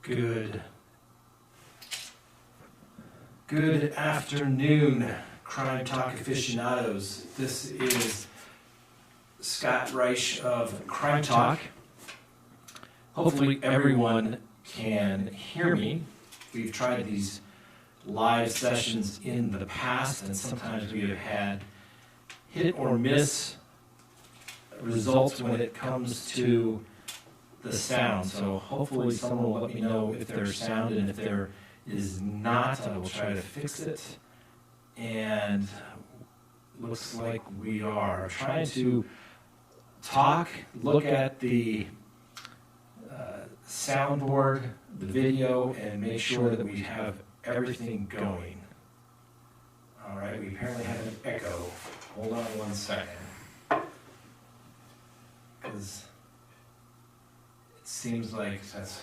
Good afternoon, Crime Talk aficionados. This is Scott Reich of Crime Talk. Hopefully everyone can hear me. We've tried these live sessions in the past, and sometimes we have had hit or miss results when it comes to the sound. So hopefully someone will let me know if there's sound, and if there is not, I will try to fix it. And looks like we are trying to talk, look at the soundboard, the video, and make sure that we have everything going. All right, we apparently have an echo. Hold on one second. Because it seems like that's...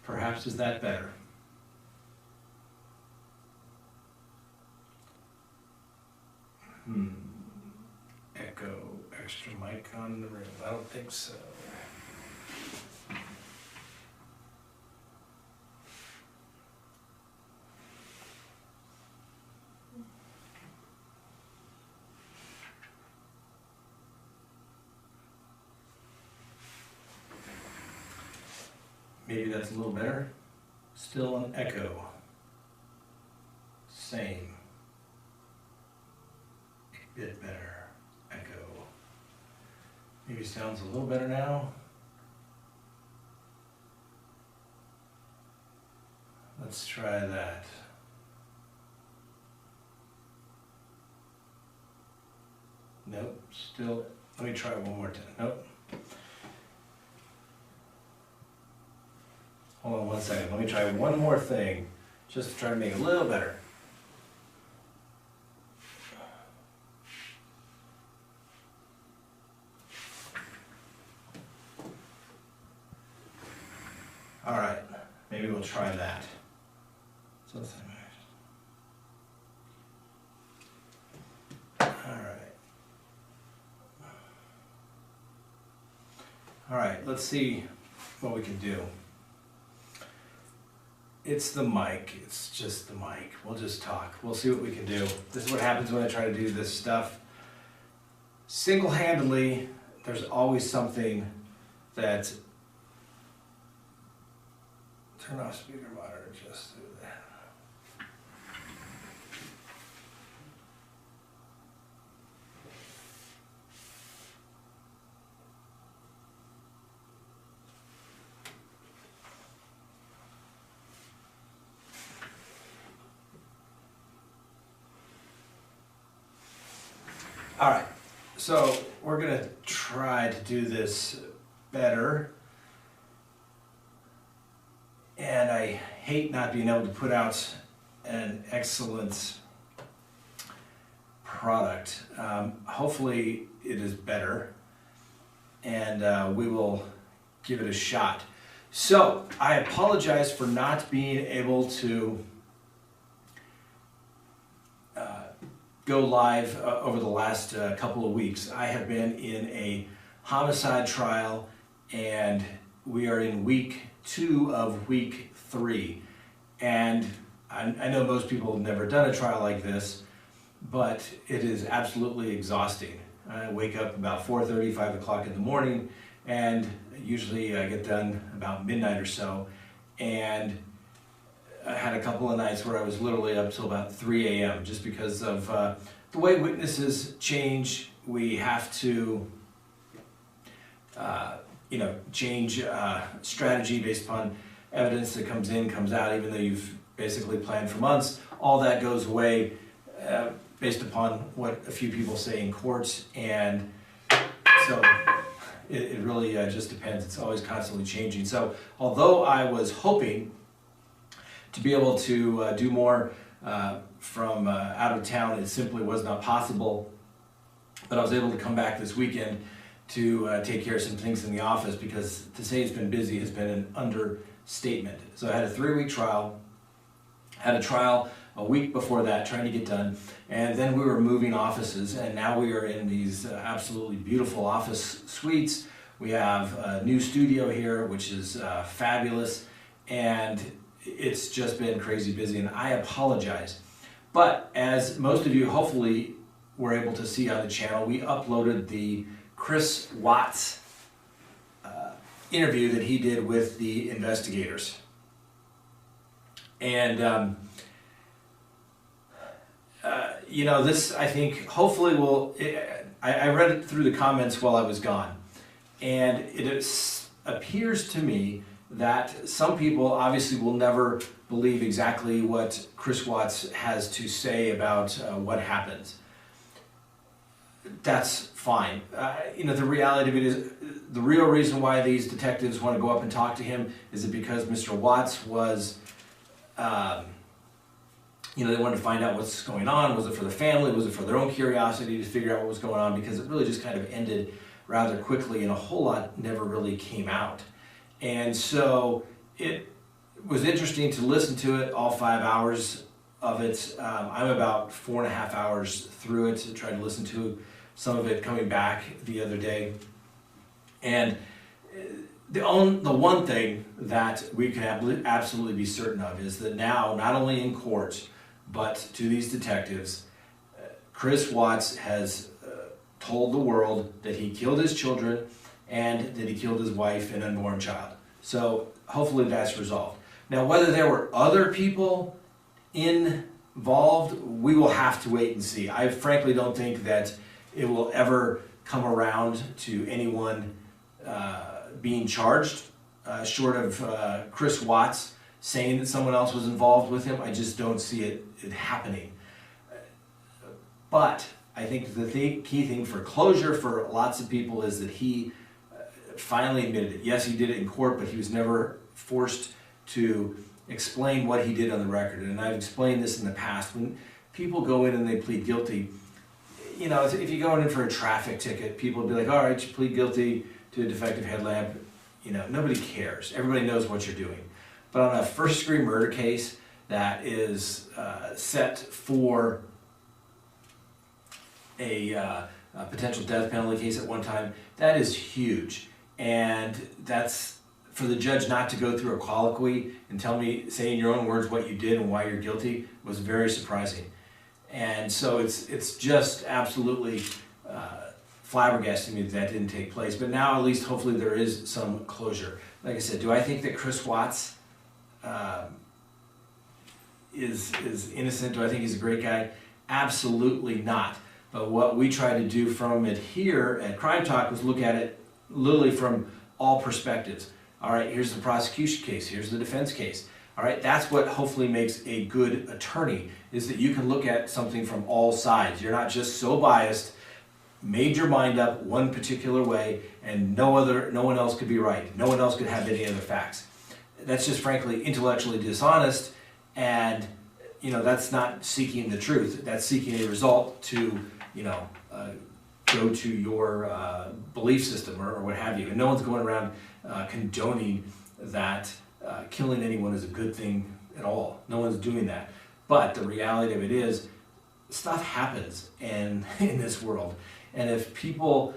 Perhaps is that better? Echo, extra mic on the room. I don't think so. Maybe that's a little better. Still an echo. Same. A bit better. Echo. Maybe sounds a little better now. Let's try that. Nope, still. Let me try it one more time. Nope. Hold on one second. Let me try one more thing, just to try to make it a little better. All right, maybe we'll try that. So let's All right, let's see what we can do. It's the mic, it's just the mic. We'll just talk. We'll see what we can do. This is what happens when I try to do this stuff single-handedly. There's always something that... Turn off speaker monitor, just do that. All right, so we're going to try to do this better. And I hate not being able to put out an excellent product. Hopefully it is better, and we will give it a shot. So I apologize for not being able to go live over the last couple of weeks. I have been in a homicide trial, and we are in week 2 of week 3. And I know most people have never done a trial like this, but it is absolutely exhausting. I wake up about 4:30, 5 o'clock in the morning, and usually I get done about midnight or so. And I had a couple of nights where I was literally up till about 3 a.m. just because of the way witnesses change. We have to change strategy based upon evidence that comes in, comes out, even though you've basically planned for months. All that goes away based upon what a few people say in courts, and so it really just depends. It's always constantly changing. So although I was hoping to be able to do more from out of town, it simply was not possible. But I was able to come back this weekend to take care of some things in the office, because to say it's been busy has been an understatement. So I had a 3-week trial, had a trial a week before that trying to get done. And then we were moving offices, and now we are in these absolutely beautiful office suites. We have a new studio here, which is fabulous, and it's just been crazy busy, and I apologize. But as most of you hopefully were able to see on the channel, we uploaded the Chris Watts interview that he did with the investigators. And you know, this, I think, hopefully will, I read it through the comments while I was gone, and it appears to me that some people obviously will never believe exactly what Chris Watts has to say about what happens. That's fine. You know, the reality of it is, the real reason why these detectives want to go up and talk to him is it because Mr. Watts was, you know, they wanted to find out what's going on. Was it for the family? Was it for their own curiosity to figure out what was going on? Because it really just kind of ended rather quickly, and a whole lot never really came out. And so it was interesting to listen to it, all 5 hours of it. I'm about 4.5 hours through it, to try to listen to some of it coming back the other day. And the one thing that we can absolutely be certain of is that now, not only in court, but to these detectives, Chris Watts has told the world that he killed his children and that he killed his wife and unborn child. So hopefully that's resolved. Now, whether there were other people involved, we will have to wait and see. I frankly don't think that it will ever come around to anyone being charged, short of Chris Watts saying that someone else was involved with him. I just don't see it happening. But I think the key thing for closure for lots of people is that he finally admitted it. Yes, he did it in court, but he was never forced to explain what he did on the record. And I've explained this in the past. When people go in and they plead guilty, you know, if you go in for a traffic ticket, people will be like, all right, you plead guilty to a defective headlamp. You know, nobody cares. Everybody knows what you're doing. But on a first-degree murder case that is set for a potential death penalty case at one time, that is huge. And that's for the judge not to go through a colloquy and tell me, say in your own words what you did and why you're guilty, was very surprising. And so it's just absolutely flabbergasting me that didn't take place. But now at least hopefully there is some closure. Like I said, do I think that Chris Watts is innocent? Do I think he's a great guy? Absolutely not. But what we try to do from it here at Crime Talk was look at it literally from all perspectives. All right, here's the prosecution case, here's the defense case. All right, that's what hopefully makes a good attorney, is that you can look at something from all sides. You're not just so biased, made your mind up one particular way, and no one else could be right. No one else could have any other facts. That's just frankly intellectually dishonest, and you know, that's not seeking the truth. That's seeking a result to, you know, go to your belief system or what have you. And no one's going around condoning that killing anyone is a good thing at all. No one's doing that. But the reality of it is, stuff happens in this world. And if people,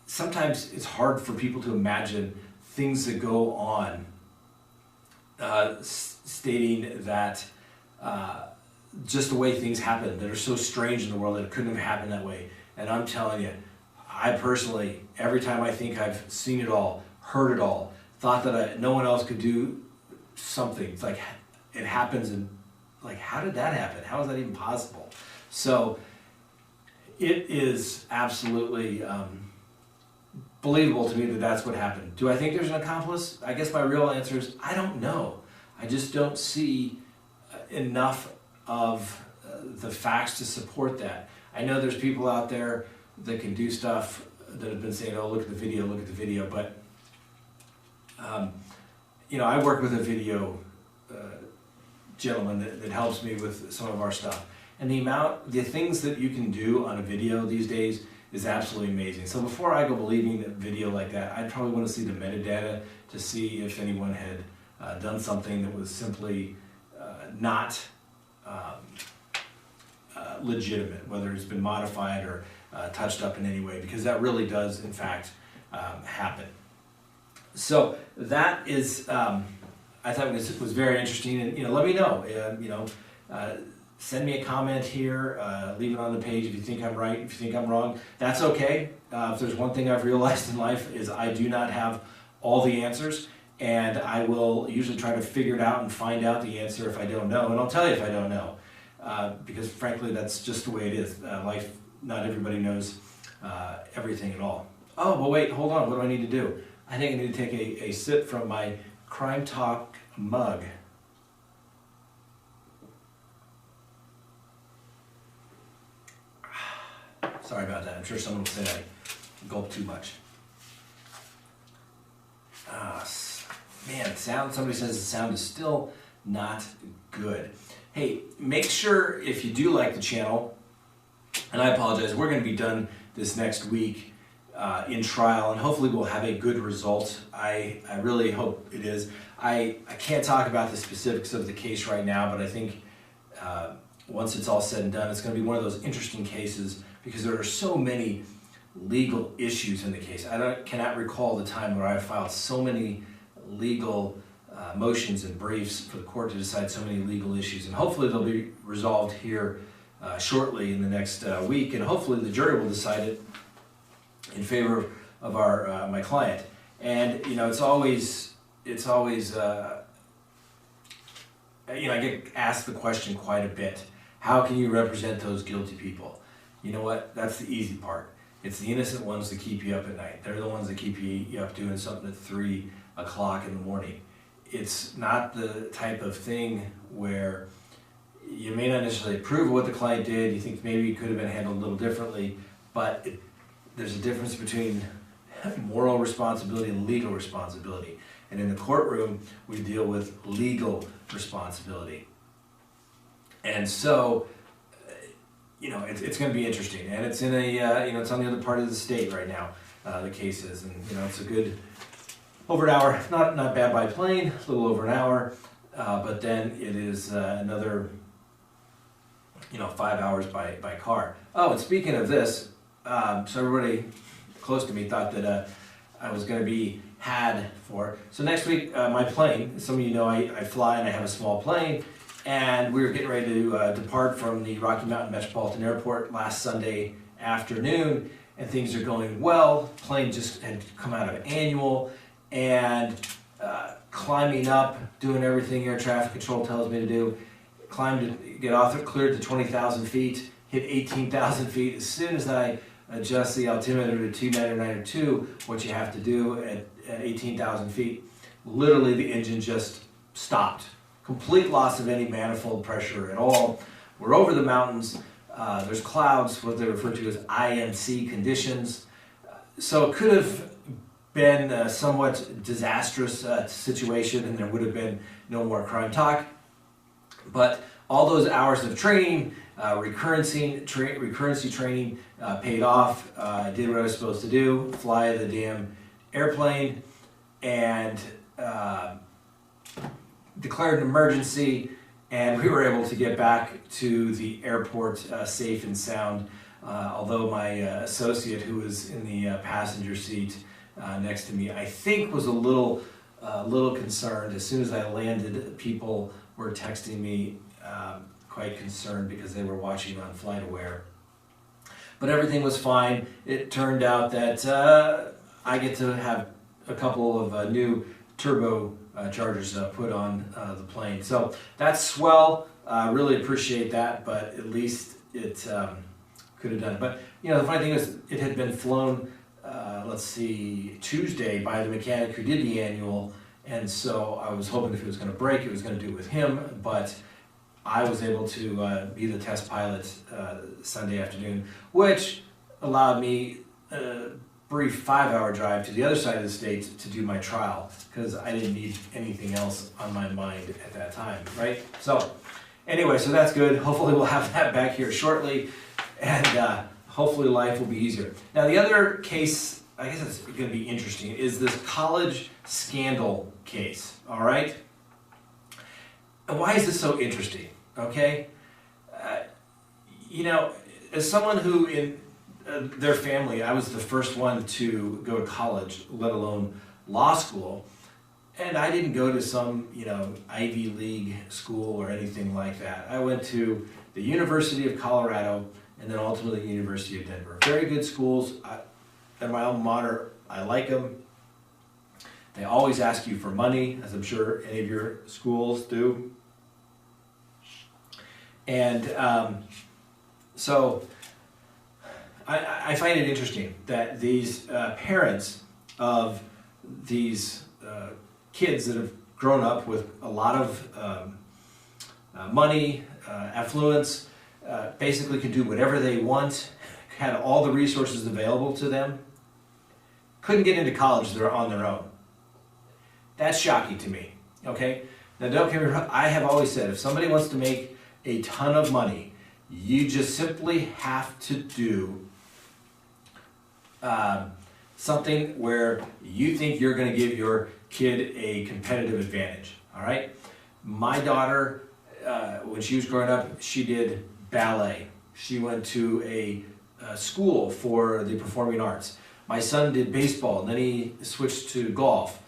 sometimes it's hard for people to imagine things that go on, stating that just the way things happen that are so strange in the world that it couldn't have happened that way. And I'm telling you, I personally, every time I think I've seen it all, heard it all, thought that no one else could do something, it's like it happens, and like, how did that happen? How is that even possible? So it is absolutely believable to me that that's what happened. Do I think there's an accomplice? I guess my real answer is I don't know. I just don't see enough of the facts to support that. I know there's people out there that can do stuff that have been saying, oh, look at the video, but you know, I work with a video gentleman that helps me with some of our stuff. And the things that you can do on a video these days is absolutely amazing. So before I go believing a video like that, I'd probably want to see the metadata to see if anyone had done something that was simply not legitimate, whether it's been modified or touched up in any way, because that really does, in fact, happen. So that is, I thought was very interesting, and let me know. Send me a comment here. Leave it on the page if you think I'm right. If you think I'm wrong, that's okay. If there's one thing I've realized in life is I do not have all the answers, and I will usually try to figure it out and find out the answer if I don't know, and I'll tell you if I don't know. Because frankly, that's just the way it is. Life, not everybody knows everything at all. Oh, but wait, hold on. What do I need to do? I think I need to take a sip from my Crime Talk mug. Sorry about that. I'm sure someone will say I gulped too much. Man, somebody says the sound is still not good. Hey, make sure if you do like the channel, and I apologize, we're going to be done this next week in trial, and hopefully we'll have a good result. I really hope it is. I can't talk about the specifics of the case right now, but I think once it's all said and done, it's going to be one of those interesting cases because there are so many legal issues in the case. Cannot recall the time where I've filed so many legal motions and briefs for the court to decide so many legal issues, and hopefully they'll be resolved here shortly in the next week, and hopefully the jury will decide it in favor of my client. And it's always I get asked the question quite a bit: how can you represent those guilty people? You know what? That's the easy part. It's the innocent ones that keep you up at night. They're the ones that keep you up doing something at 3 o'clock in the morning. It's not the type of thing where you may not necessarily approve of what the client did. You think maybe it could have been handled a little differently, but there's a difference between moral responsibility and legal responsibility. And in the courtroom, we deal with legal responsibility. And so, it's going to be interesting. And it's in it's on the other part of the state right now, the case is. And, it's a good over an hour, not bad by plane, a little over an hour, but then it is another, 5 hours by car. Oh, and speaking of this, so everybody close to me thought that I was going to be so next week, my plane, some of you know I fly and I have a small plane, and we were getting ready to depart from the Rocky Mountain Metropolitan Airport last Sunday afternoon, and things are going well. Plane just had come out of annual, and climbing up, doing everything air traffic control tells me to do, get off it, cleared to 20,000 feet, hit 18,000 feet. As soon as I adjust the altimeter to 29902, what you have to do at 18,000 feet, literally the engine just stopped. Complete loss of any manifold pressure at all. We're over the mountains. There's clouds, what they refer to as IMC conditions. So it could have been a somewhat disastrous situation, and there would have been no more crime talk. But all those hours of training, recurrency training paid off. I did what I was supposed to do, fly the damn airplane, and declared an emergency, and we were able to get back to the airport safe and sound, although my associate, who was in the passenger seat next to me, I think was a little concerned. As soon as I landed, people were texting me quite concerned because they were watching on FlightAware. But everything was fine. It turned out that I get to have a couple of new turbo chargers put on the plane. So that's swell. Really appreciate that, but at least it could have done it. But the funny thing is, it had been flown, Tuesday by the mechanic who did the annual, and so I was hoping if it was going to break, it was going to do it with him, but I was able to be the test pilot Sunday afternoon, which allowed me a brief 5-hour drive to the other side of the state to do my trial, because I didn't need anything else on my mind at that time, right? So anyway, so that's good. Hopefully we'll have that back here shortly, and hopefully life will be easier. Now the other case, I guess it's going to be interesting, is this college scandal case, all right? And why is this so interesting, okay? You know, as someone who in their family, I was the first one to go to college, let alone law school. And I didn't go to some, Ivy League school or anything like that. I went to the University of Colorado and then ultimately the University of Denver. Very good schools. They're my alma mater. I like them. They always ask you for money, as I'm sure any of your schools do. And so I find it interesting that these parents of these kids that have grown up with a lot of money, affluence, basically can do whatever they want, had all the resources available to them, couldn't get into college on their own. That's shocking to me, okay? Now don't get me wrong, I have always said if somebody wants to make a ton of money, you just simply have to do something where you think you're going to give your kid a competitive advantage, all right? My daughter, when she was growing up, she did ballet. She went to a school for the performing arts. My son did baseball, and then he switched to golf.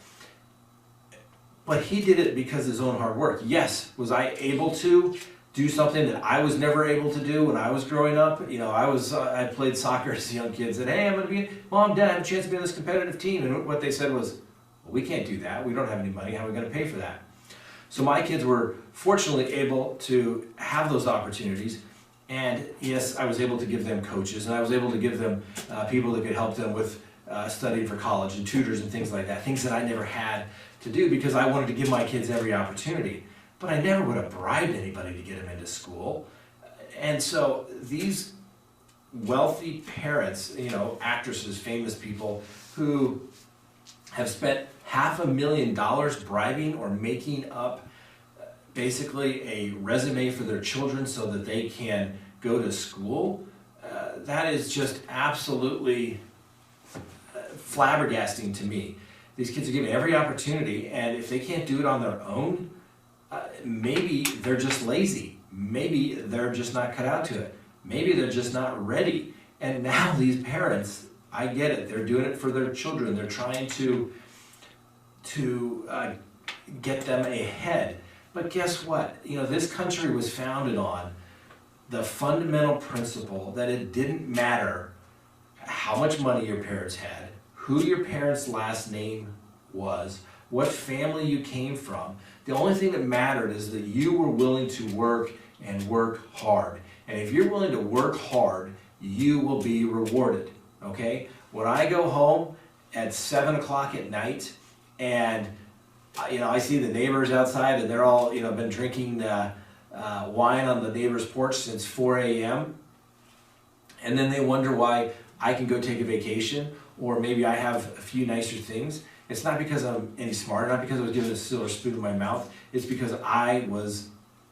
But he did it because of his own hard work. Yes, was I able to do something that I was never able to do when I was growing up? I played soccer as a young kid, said, hey, I'm going to be, Mom, Dad, I have a chance to be on this competitive team. And what they said was, well, we can't do that. We don't have any money. How are we going to pay for that? So my kids were fortunately able to have those opportunities. And yes, I was able to give them coaches, and I was able to give them people that could help them with studying for college and tutors and things like that, things that I never had to do because I wanted to give my kids every opportunity. But I never would have bribed anybody to get them into school. And so these wealthy parents, actresses, famous people who have spent $500,000 bribing or making up basically a resume for their children so that they can go to school, that is just absolutely flabbergasting to me. These kids are given every opportunity, and if they can't do it on their own, maybe they're just lazy. Maybe they're just not cut out to it. Maybe they're just not ready. And now these parents, I get it, they're doing it for their children. They're trying to get them ahead. But guess what? This country was founded on the fundamental principle that it didn't matter how much money your parents had, who your parents' last name was, what family you came from. The only thing that mattered is that you were willing to work and work hard. And if you're willing to work hard, you will be rewarded, okay? When I go home at 7 o'clock at night and I see the neighbors outside and they're all been drinking wine on the neighbor's porch since 4 a.m. and then they wonder why I can go take a vacation or maybe I have a few nicer things. It's not because I'm any smarter, not because I was given a silver spoon in my mouth. It's because I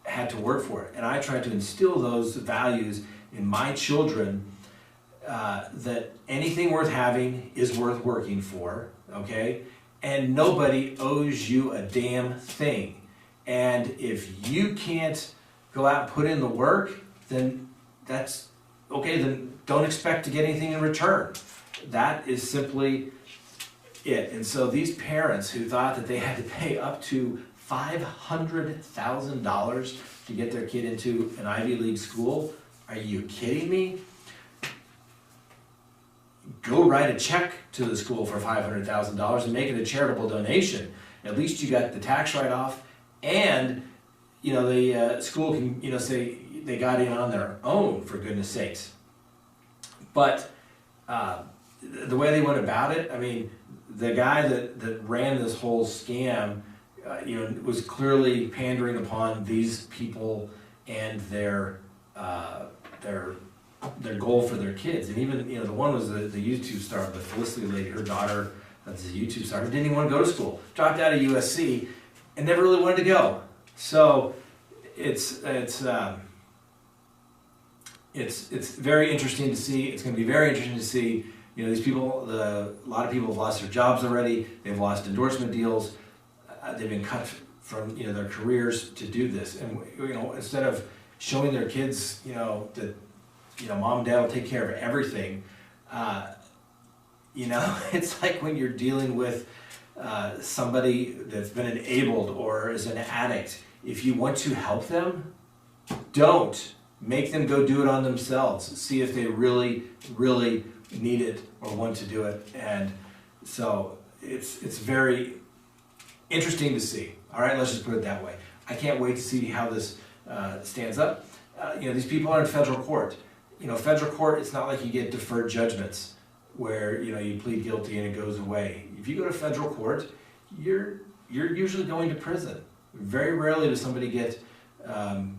had to work for it. And I tried to instill those values in my children that anything worth having is worth working for, okay? And nobody owes you a damn thing. And if you can't go out and put in the work, then that's okay, then don't expect to get anything in return. That is simply it. And so these parents who thought that they had to pay up to $500,000 to get their kid into an Ivy League school, are you kidding me? Go write a check to the school for $500,000 and make it a charitable donation. At least you got the tax write-off, and the school can say they got in on their own, for goodness sakes. But the way they went about it, I mean, the guy that ran this whole scam, was clearly pandering upon these people and their goal for their kids. And even, the one was the YouTube star, the Felicity lady, her daughter, that's a YouTube star, didn't even want to go to school, dropped out of USC, and never really wanted to go. So it's very interesting to see. It's going to be very interesting to see. These people, a lot of people have lost their jobs already. They've lost endorsement deals. They've been cut from their careers to do this. And instead of showing their kids, that, mom and dad will take care of everything. It's like when you're dealing with somebody that's been enabled or is an addict. If you want to help them, don't. Make them go do it on themselves. See if they really, really need it or want to do it. And so it's very interesting to see. All right, let's just put it that way. I can't wait to see how this stands up. These people are in federal court. Federal court, it's not like you get deferred judgments where, you plead guilty and it goes away. If you go to federal court, you're usually going to prison. Very rarely does somebody get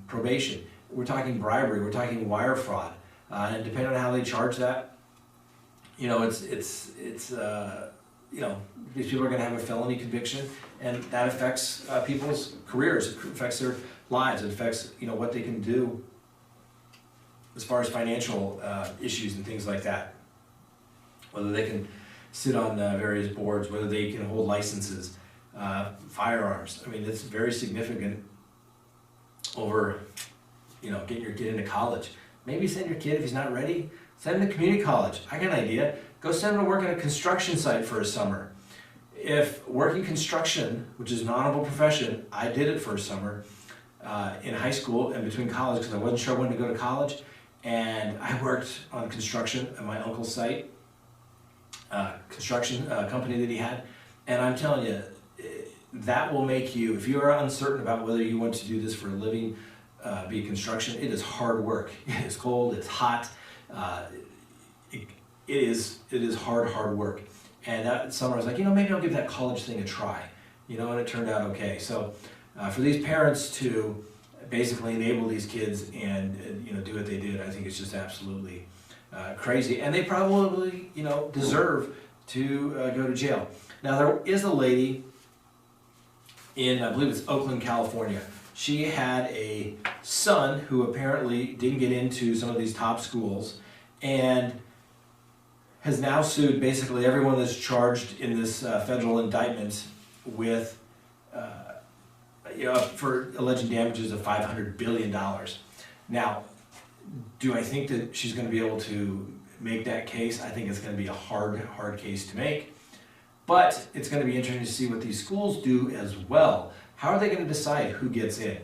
probation. We're talking bribery, we're talking wire fraud, and depending on how they charge that, these people are going to have a felony conviction, and that affects people's careers, it affects their lives, it affects what they can do as far as financial issues and things like that. Whether they can sit on various boards, whether they can hold licenses, firearms. I mean, it's very significant over, getting your kid into college. Maybe send your kid, if he's not ready, send him to community college. I got an idea. Go send him to work on a construction site for a summer. If working construction, which is an honorable profession, I did it for a summer in high school and between college because I wasn't sure when to go to college. And I worked on construction at my uncle's site, construction company that he had. And I'm telling you, that will make you, if you are uncertain about whether you want to do this for a living, be construction, it is hard work. It is cold, it's hot, it is hard work. And that summer I was like, maybe I'll give that college thing a try, and it turned out okay. So for these parents to basically enable these kids and do what they did, I think it's just absolutely crazy. And they probably, deserve to go to jail. Now there is a lady in, I believe it's Oakland, California. She had a son who apparently didn't get into some of these top schools and has now sued basically everyone that's charged in this federal indictment with, for alleged damages of $500 billion. Now, do I think that she's going to be able to make that case? I think it's going to be a hard case to make. But it's going to be interesting to see what these schools do as well. How are they going to decide who gets in?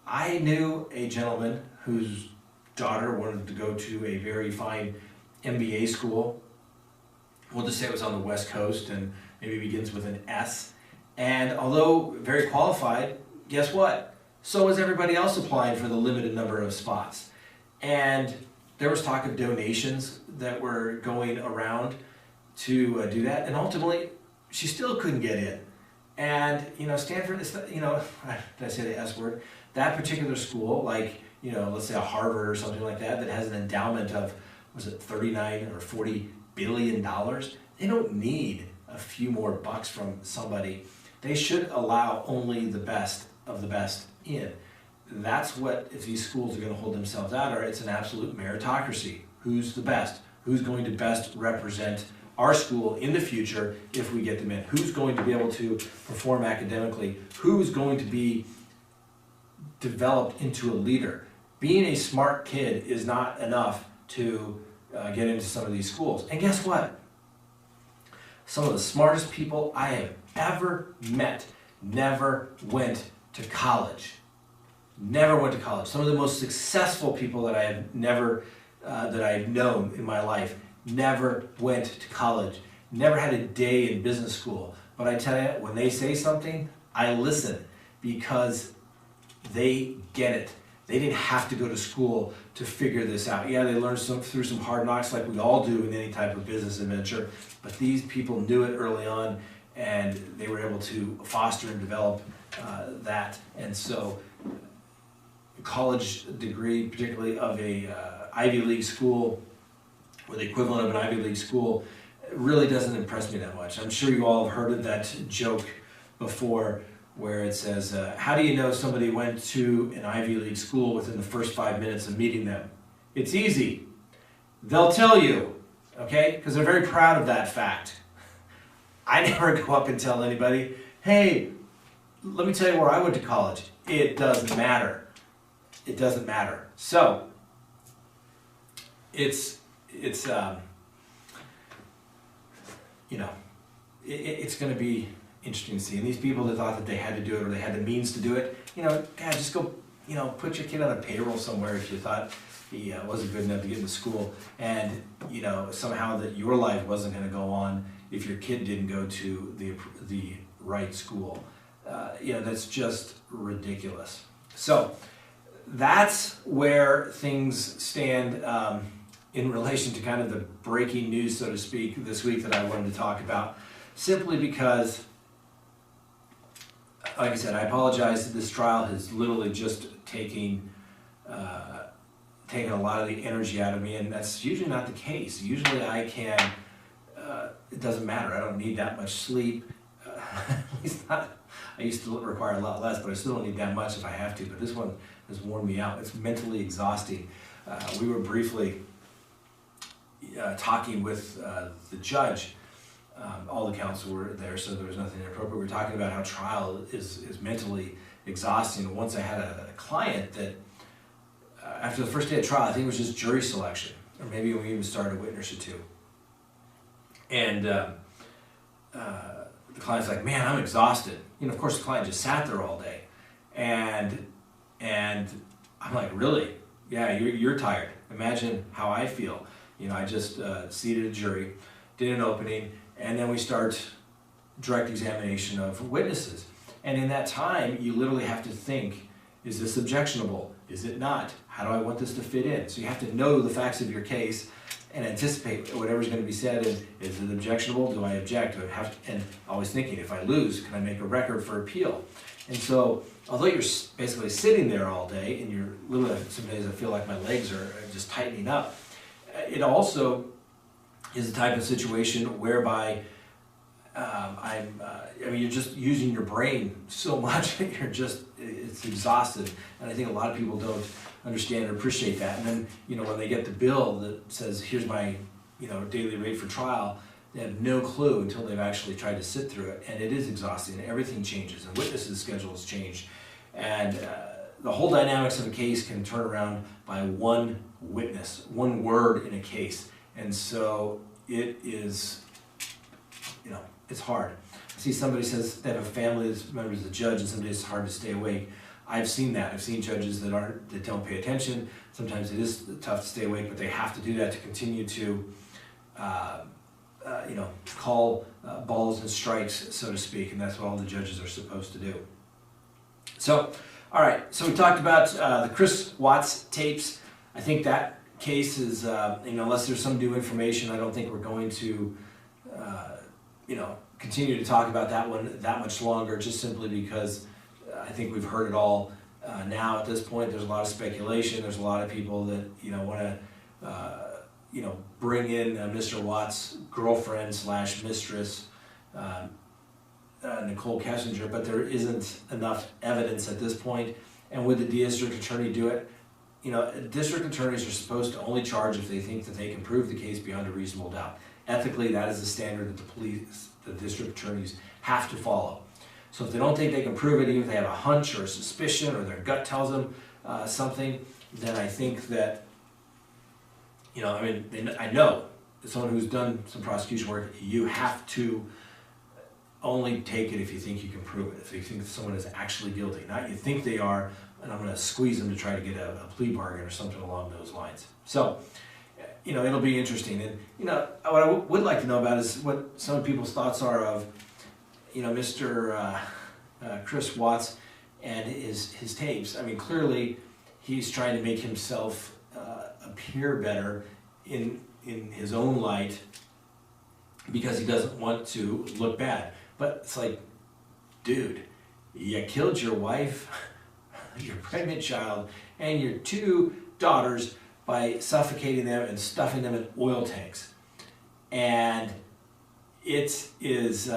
I knew a gentleman whose daughter wanted to go to a very fine MBA school. We'll just say it was on the West Coast and maybe begins with an S. And although very qualified, guess what? So was everybody else applying for the limited number of spots. And there was talk of donations that were going around to do that. And ultimately, she still couldn't get in. And, Stanford, did I say the S word? That particular school, like, let's say a Harvard or something like that, that has an endowment of, was it 39 or 40 billion dollars? They don't need a few more bucks from somebody. They should allow only the best of the best in. That's what, if these schools are going to hold themselves out, or it's an absolute meritocracy. Who's the best? Who's going to best represent our school in the future if we get them in? Who's going to be able to perform academically? Who's going to be developed into a leader? Being a smart kid is not enough to get into some of these schools. And guess what? Some of the smartest people I have ever met never went to college. Never went to college. Some of the most successful people that I have that I've known in my life never went to college. Never had a day in business school. But I tell you, when they say something, I listen because they get it. They didn't have to go to school to figure this out. Yeah, they learned through some hard knocks like we all do in any type of business adventure, but these people knew it early on and they were able to foster and develop that. And so a college degree, particularly of a Ivy League school, or the equivalent of an Ivy League school, really doesn't impress me that much. I'm sure you all have heard of that joke before where it says, how do you know somebody went to an Ivy League school within the first 5 minutes of meeting them? It's easy. They'll tell you, okay? Because they're very proud of that fact. I never go up and tell anybody, hey, let me tell you where I went to college. It doesn't matter. it doesn't matter. So it's going to be interesting to see. And these people that thought that they had to do it or they had the means to do it, God, just go, put your kid on a payroll somewhere if you thought he wasn't good enough to get into school, and somehow that your life wasn't going to go on if your kid didn't go to the right school. That's just ridiculous. So that's where things stand in relation to kind of the breaking news, so to speak, this week that I wanted to talk about, simply because, like I said, I apologize that this trial has literally just taken a lot of the energy out of me, and that's usually not the case. Usually I can, it doesn't matter, I don't need that much sleep, at least not, I used to require a lot less, but I still don't need that much if I have to, but this one has worn me out. It's mentally exhausting. We were briefly talking with the judge. All the counsel were there, so there was nothing inappropriate. We were talking about how trial is mentally exhausting. And once I had a client that, after the first day of trial, I think it was just jury selection, or maybe we even started a witness or two. And the client's like, man, I'm exhausted. Of course, the client just sat there all day. And I'm like, really? Yeah, you're tired. Imagine how I feel. I just seated a jury, did an opening, and then we start direct examination of witnesses. And in that time, you literally have to think, is this objectionable? Is it not? How do I want this to fit in? So you have to know the facts of your case and anticipate whatever's going to be said. And is it objectionable? Do I object? Do I have to, and always thinking, if I lose, can I make a record for appeal? And so, although you're basically sitting there all day, and you're literally, some days I feel like my legs are just tightening up, it also is the type of situation whereby you're just using your brain so much, it's exhausted. And I think a lot of people don't understand or appreciate that. And then, when they get the bill that says, here's my, daily rate for trial, they have no clue until they've actually tried to sit through it. And it is exhausting, and everything changes, and witnesses' schedules change. And the whole dynamics of a case can turn around by one witness, one word in a case. And so it is, it's hard. I see somebody says they have a family that's members of the judge, and some days it's hard to stay awake. I've seen that. I've seen judges that don't pay attention. Sometimes it is tough to stay awake, but they have to do that to continue to, call balls and strikes, so to speak, and that's what all the judges are supposed to do. So, all right. So we talked about the Chris Watts tapes. I think that case is, unless there's some new information, I don't think we're going to, continue to talk about that one that much longer, just simply because I think we've heard it all now at this point. There's a lot of speculation. There's a lot of people that, want to, bring in Mr. Watts' girlfriend / mistress, Nicole Kessinger, but there isn't enough evidence at this point. And would the district attorney do it? District attorneys are supposed to only charge if they think that they can prove the case beyond a reasonable doubt. Ethically, that is the standard that the district attorneys have to follow. So if they don't think they can prove it, even if they have a hunch or a suspicion or their gut tells them something, then I think that, I know as someone who's done some prosecution work, you have to only take it if you think you can prove it, if you think someone is actually guilty. Not you think they are, and I'm going to squeeze them to try to get a plea bargain or something along those lines. So, it'll be interesting. And, what I would like to know about is what some people's thoughts are of, Mr. Chris Watts and his tapes. I mean, clearly he's trying to make himself appear better in his own light because he doesn't want to look bad. But it's like, dude, you killed your wife, your pregnant child, and your 2 daughters by suffocating them and stuffing them in oil tanks. And it is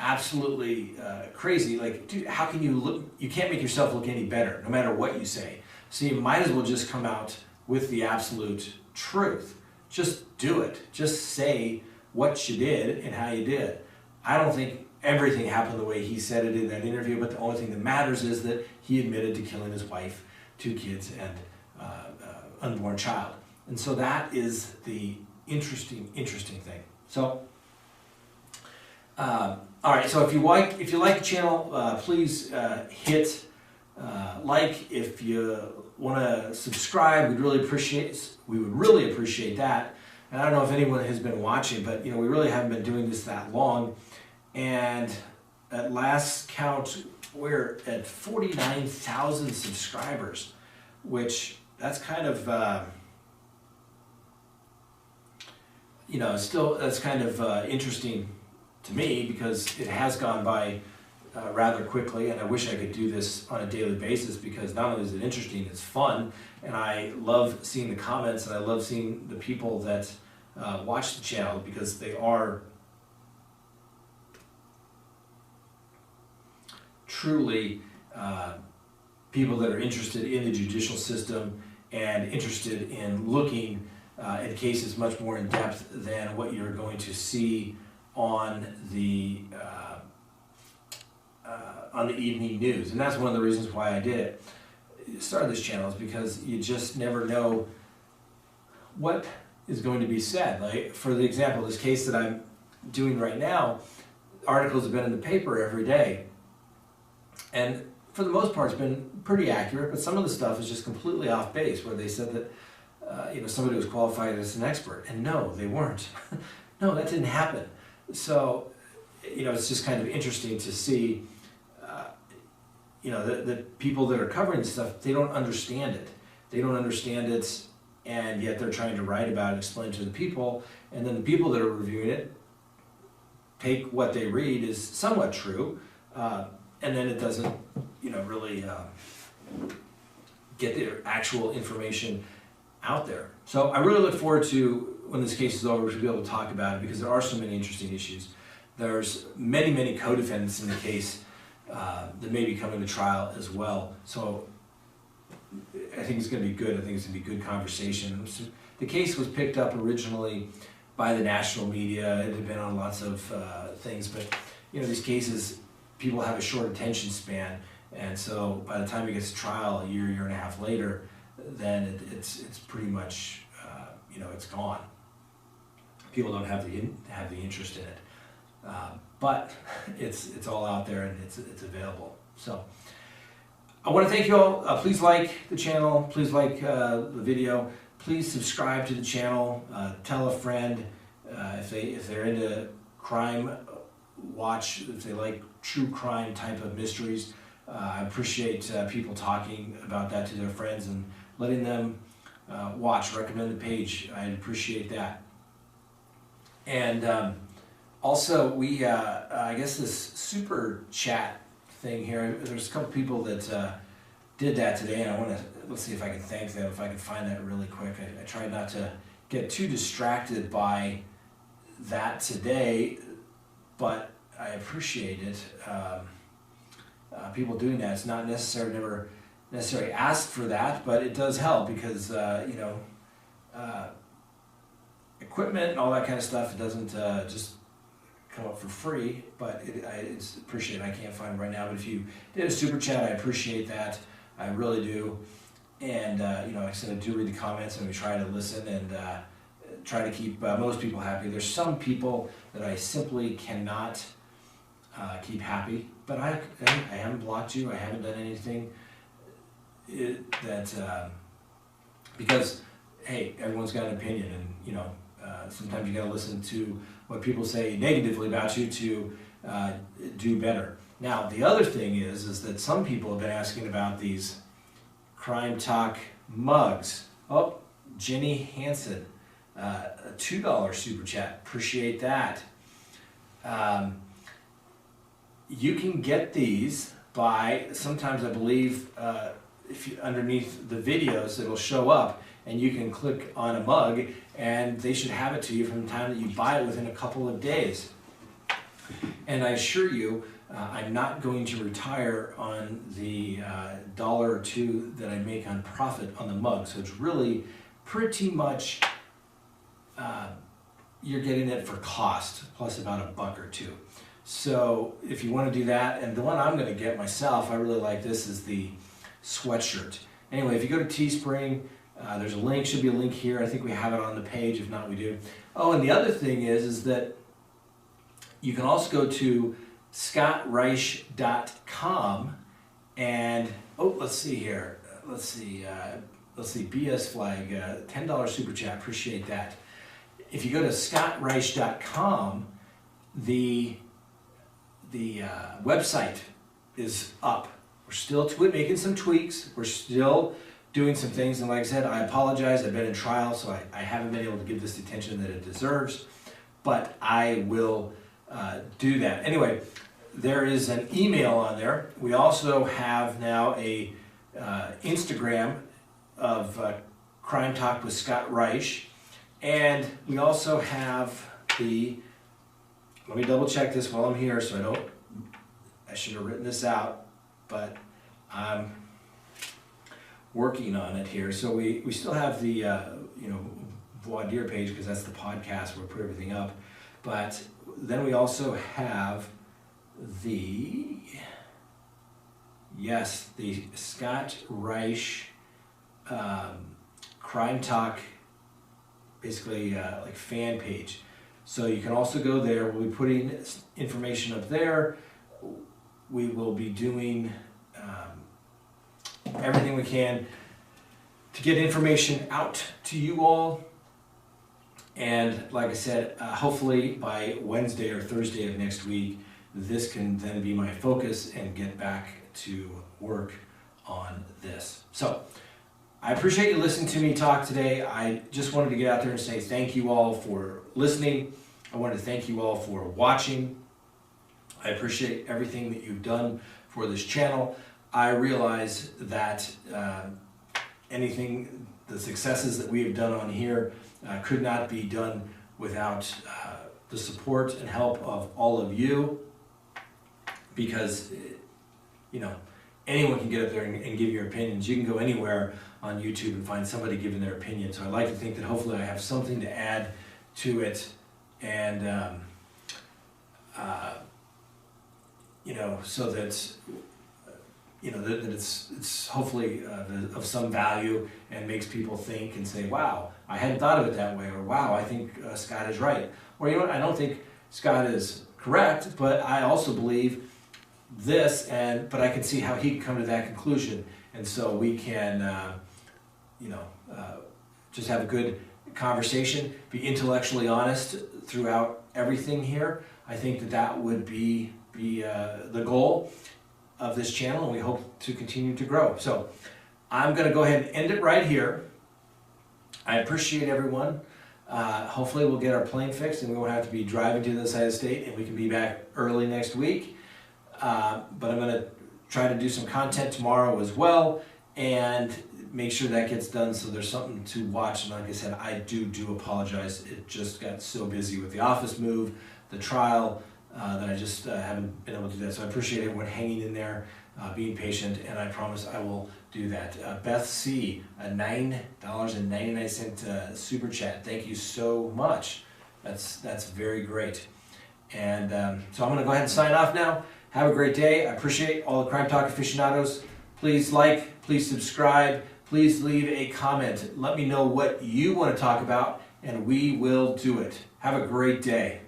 absolutely crazy. Like, dude, how can you look? You can't make yourself look any better, no matter what you say. So you might as well just come out with the absolute truth. Just do it. Just say what you did and how you did it. I don't think everything happened the way he said it in that interview, but the only thing that matters is that he admitted to killing his wife 2 kids and unborn child. And so that is the interesting thing. So, all right. So if you like the channel, please hit like. If you want to subscribe, we would really appreciate that. And I don't know if anyone has been watching, but we really haven't been doing this that long. And at last count, we're at 49,000 subscribers, which that's kind of that's kind of interesting to me, because it has gone by rather quickly, and I wish I could do this on a daily basis, because not only is it interesting, it's fun, and I love seeing the comments, and I love seeing the people that watch the channel, because they are truly people that are interested in the judicial system and interested in looking at cases much more in depth than what you're going to see on the evening news. And that's one of the reasons why I did it. Started this channel is because you just never know what is going to be said. Like, for the example, this case that I'm doing right now, articles have been in the paper every day. And for the most part, it's been pretty accurate, but some of the stuff is just completely off base, where they said that somebody was qualified as an expert, and no, they weren't. No, that didn't happen. So, it's just kind of interesting to see, the people that are covering this stuff, they don't understand it. They don't understand it, and yet they're trying to write about it, explain it to the people, and then the people that are reviewing it take what they read is somewhat true, and then it doesn't, really get the actual information out there. So I really look forward to, when this case is over, to be able to talk about it, because there are so many interesting issues. There's many co-defendants in the case that may be coming to trial as well. So I think it's going to be good. I think it's going to be good conversation. The case was picked up originally by the national media. It had been on lots of things, but these cases, people have a short attention span, and so by the time it gets to trial, a year and a half later, then it's pretty much it's gone. People don't have the interest in it, but it's all out there, and it's available. So I want to thank you all. Please like the channel. Please like the video. Please subscribe to the channel. Tell a friend if they're into crime. Watch if they like true crime type of mysteries. I appreciate people talking about that to their friends and letting them recommend the page. I'd appreciate that. And also, we I guess this super chat thing here, there's a couple people that did that today, and let's see if I can thank them, if I can find that really quick. I tried not to get too distracted by that today, but I appreciate it. People doing that. It's not never necessarily asked for that, but it does help, because equipment and all that kind of stuff, it doesn't just come up for free, but it's appreciated. I can't find it right now, but if you did a super chat, I appreciate that. I really do. And like I said, I do read the comments, and we try to listen and try to keep most people happy. There's some people that I simply cannot keep happy, but I haven't blocked you. I haven't done anything because hey, everyone's got an opinion, and sometimes you got to listen to what people say negatively about you to do better. Now, the other thing is that some people have been asking about these Crime Talk mugs. Oh, Jenny Hansen, a $2 super chat. Appreciate that. You can get these by, sometimes I believe, if you, underneath the videos, it'll show up, and you can click on a mug, and they should have it to you from the time that you buy it within a couple of days. And I assure you, I'm not going to retire on the $1 or $2 that I make on profit on the mug. So it's really pretty much, you're getting it for cost, plus about $1 or $2. So if you want to do that, and the one I'm going to get myself, I really like this, is the sweatshirt. Anyway, if you go to Teespring, there's a link, should be a link here. I think we have it on the page. If not, we do. Oh, and the other thing is that you can also go to scottreich.com and, oh, let's see here. Let's see, BS Flag, $10 super chat, appreciate that. If you go to scottreich.com, the website is up. We're still making some tweaks. We're still doing some things, and like I said, I apologize. I've been in trial, so I haven't been able to give this the attention that it deserves, but I will do that. Anyway, there is an email on there. We also have now a Instagram of Crime Talk with Scott Reich, and we also have let me double check this while I'm here so I should have written this out, but I'm working on it here. So we still have the voir dire page, because that's the podcast where we put everything up, but then we also have the Scott Reich Crime Talk, basically like fan page. So you can also go there. We'll be putting information up there. We will be doing everything we can to get information out to you all. And like I said, hopefully by Wednesday or Thursday of next week, this can then be my focus and get back to work on this. So I appreciate you listening to me talk today. I just wanted to get out there and say thank you all for listening. I wanted to thank you all for watching. I appreciate everything that you've done for this channel. I realize that the successes that we have done on here could not be done without the support and help of all of you, because anyone can get up there and give your opinions. You can go anywhere on YouTube and find somebody giving their opinion. So I like to think that hopefully I have something to add to it, and so that that it's hopefully of some value and makes people think and say, wow, I hadn't thought of it that way, or wow, I think Scott is right, or I don't think Scott is correct, but I also believe this, but I can see how he can come to that conclusion, and so we can just have a good conversation, be intellectually honest throughout everything here. I think that would be the goal of this channel, and we hope to continue to grow. So I'm going to go ahead and end it right here. I appreciate everyone. Hopefully we'll get our plane fixed and we won't have to be driving to the other side of the state, and we can be back early next week. But I'm going to try to do some content tomorrow as well, and make sure that gets done so there's something to watch. And like I said, I do apologize. It just got so busy with the office move, the trial, that I just haven't been able to do that. So I appreciate everyone hanging in there, being patient, and I promise I will do that. Beth C., a $9.99 super chat. Thank you so much. That's very great. And so I'm going to go ahead and sign off now. Have a great day. I appreciate all the Crime Talk aficionados. Please like, please subscribe, please leave a comment. Let me know what you want to talk about, and we will do it. Have a great day.